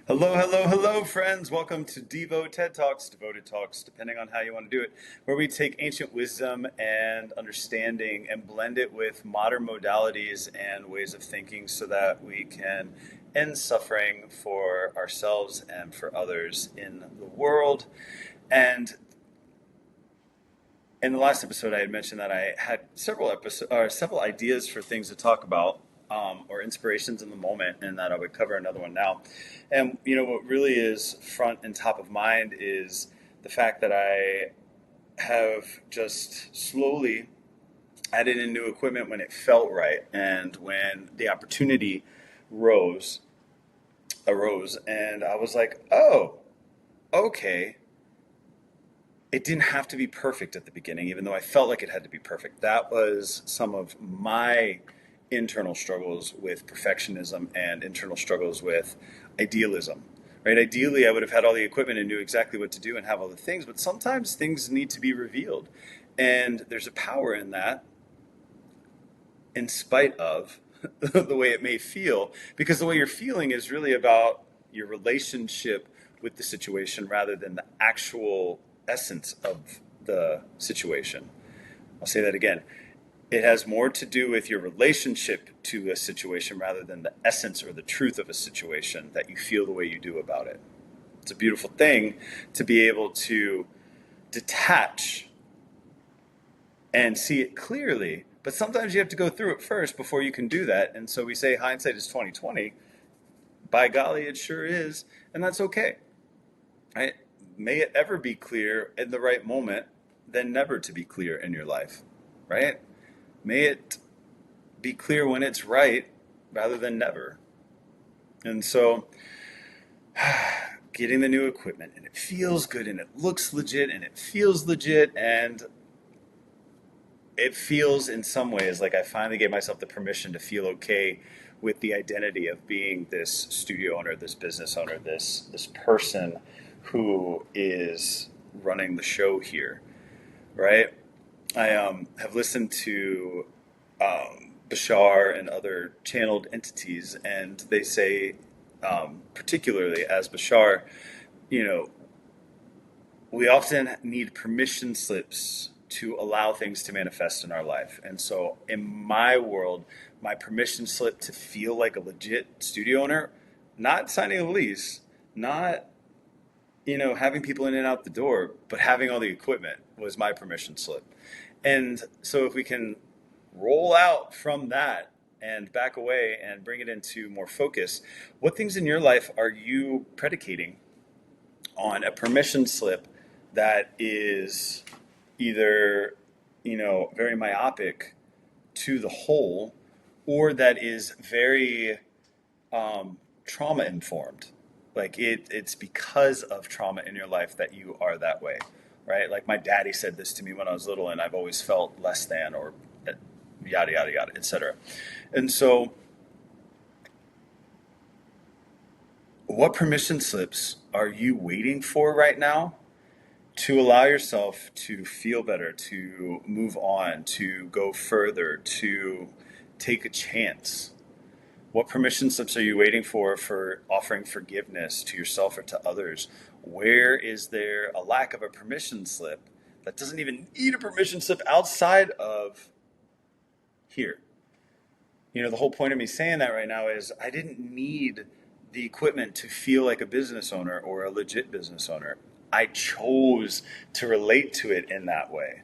Hello, hello, hello, friends. Welcome to DIVO TED Talks, Devoted Talks, depending on how you want to do it, where we take ancient wisdom and understanding and blend it with modern modalities and ways of thinking so that we can end suffering for ourselves and for others in the world. And in the last episode, I had mentioned that I had several ideas for things to talk about, or inspirations in the moment, and that I would cover another one now. And what really is front and top of mind is the fact that I have just slowly added in new equipment when it felt right, and when the opportunity arose, and I was like, oh, okay. It didn't have to be perfect at the beginning, even though I felt like it had to be perfect. That was some of my internal struggles with perfectionism and internal struggles with idealism, right? Ideally, I would have had all the equipment and knew exactly what to do and have all the things, but sometimes things need to be revealed. And there's a power in that, in spite of the way it may feel, because the way you're feeling is really about your relationship with the situation rather than the actual essence of the situation. I'll say that again. It has more to do with your relationship to a situation rather than the essence or the truth of a situation that you feel the way you do about it. It's a beautiful thing to be able to detach and see it clearly, but sometimes you have to go through it first before you can do that. And so we say hindsight is 20/20. By golly, it sure is, and that's okay. Right? May it ever be clear in the right moment than never to be clear in your life, right? May it be clear when it's right rather than never. And so getting the new equipment, and it feels good, and it looks legit, and it feels legit, and it feels in some ways like I finally gave myself the permission to feel okay with the identity of being this studio owner, this business owner, this person who is running the show here, right? I have listened to Bashar and other channeled entities, and they say, particularly as Bashar, we often need permission slips to allow things to manifest in our life. And so in my world, my permission slip to feel like a legit studio owner, not signing a lease, not having people in and out the door, but having all the equipment was my permission slip. And so if we can roll out from that and back away and bring it into more focus, what things in your life are you predicating on a permission slip that is either, very myopic to the whole, or that is very trauma informed? Like it's because of trauma in your life that you are that way, right? Like my daddy said this to me when I was little, and I've always felt less than, or yada, yada, yada, etc. And so what permission slips are you waiting for right now to allow yourself to feel better, to move on, to go further, to take a chance? What permission slips are you waiting for offering forgiveness to yourself or to others? Where is there a lack of a permission slip that doesn't even need a permission slip outside of here? The whole point of me saying that right now is I didn't need the equipment to feel like a business owner or a legit business owner. I chose to relate to it in that way.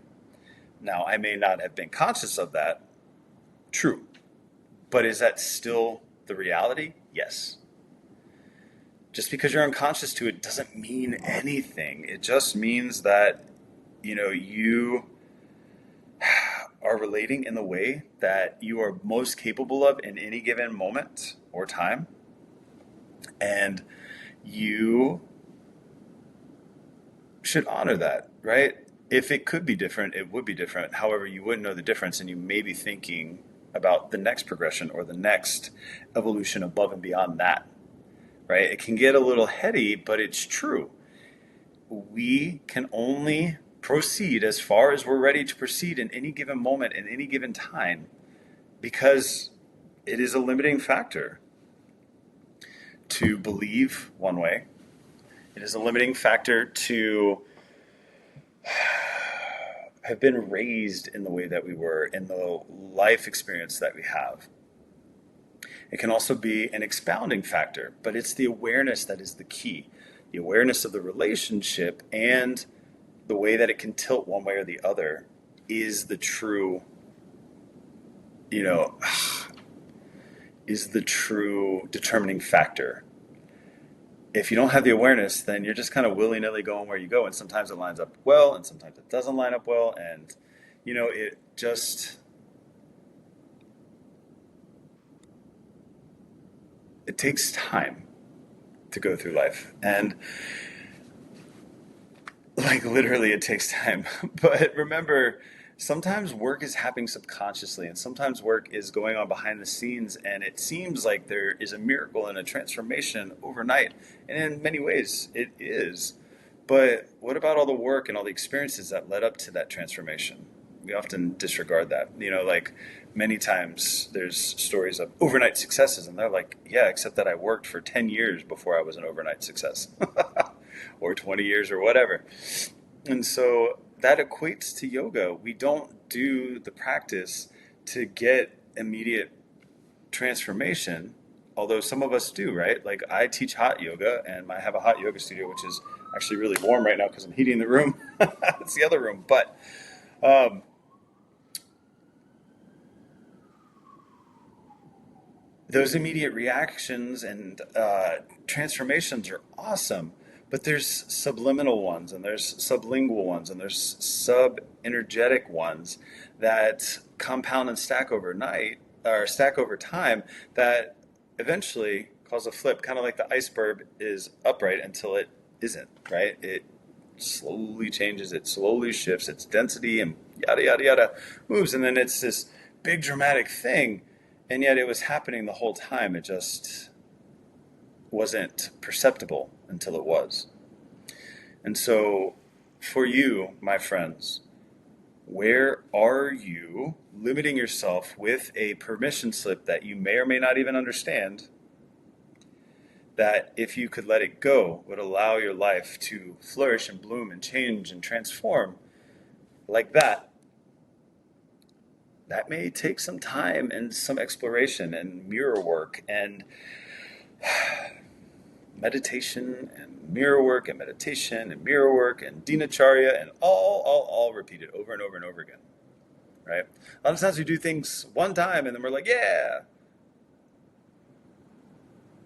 Now, I may not have been conscious of that. True. But is that still the reality? Yes. Just because you're unconscious to it doesn't mean anything. It just means that, you are relating in the way that you are most capable of in any given moment or time. And you should honor that, right? If it could be different, it would be different. However, you wouldn't know the difference, and you may be thinking about the next progression or the next evolution above and beyond that, right? It can get a little heady, but it's true. We can only proceed as far as we're ready to proceed in any given moment, in any given time, because it is a limiting factor. to believe one way. It is a limiting factor to have been raised in the way that we were, in the life experience that we have. It can also be an expounding factor, but it's the awareness that is the key. The awareness of the relationship and the way that it can tilt one way or the other is the true, is the true determining factor. If you don't have the awareness, then you're just kind of willy-nilly going where you go, and sometimes it lines up well, and sometimes it doesn't line up well, and it just it takes time to go through life, and like literally it takes time. But remember, sometimes work is happening subconsciously, and sometimes work is going on behind the scenes, and it seems like there is a miracle and a transformation overnight. And in many ways, it is. But what about all the work and all the experiences that led up to that transformation? We often disregard that. Like many times there's stories of overnight successes, and they're like, yeah, except that I worked for 10 years before I was an overnight success, or 20 years or whatever. And so that equates to yoga. We don't do the practice to get immediate transformation, although some of us do, right? Like I teach hot yoga, and I have a hot yoga studio, which is actually really warm right now because I'm heating the room. It's the other room. But those immediate reactions and transformations are awesome. But there's subliminal ones, and there's sublingual ones, and there's sub-energetic ones that compound and stack overnight, or stack over time, that eventually cause a flip, kind of like the iceberg is upright until it isn't, right? It slowly changes, it slowly shifts, its density and yada, yada, yada moves, and then it's this big dramatic thing, and yet it was happening the whole time. It just wasn't perceptible until it was. And so for you, my friends, where are you limiting yourself with a permission slip that you may or may not even understand, that if you could let it go would allow your life to flourish and bloom and change and transform like that? That may take some time and some exploration and mirror work and meditation and mirror work and meditation and mirror work and dinacharya, and all repeated over and over and over again, right? A lot of times we do things one time and then we're like, yeah.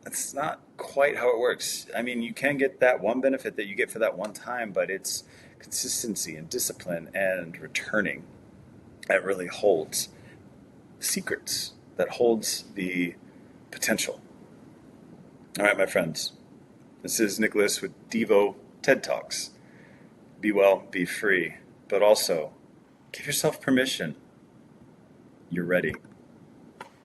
That's not quite how it works. I mean, you can get that one benefit that you get for that one time, but it's consistency and discipline and returning that really holds secrets, that holds the potential. All right, my friends. This is Nicholas with DIVO TED Talks. Be well, be free, but also give yourself permission. You're ready.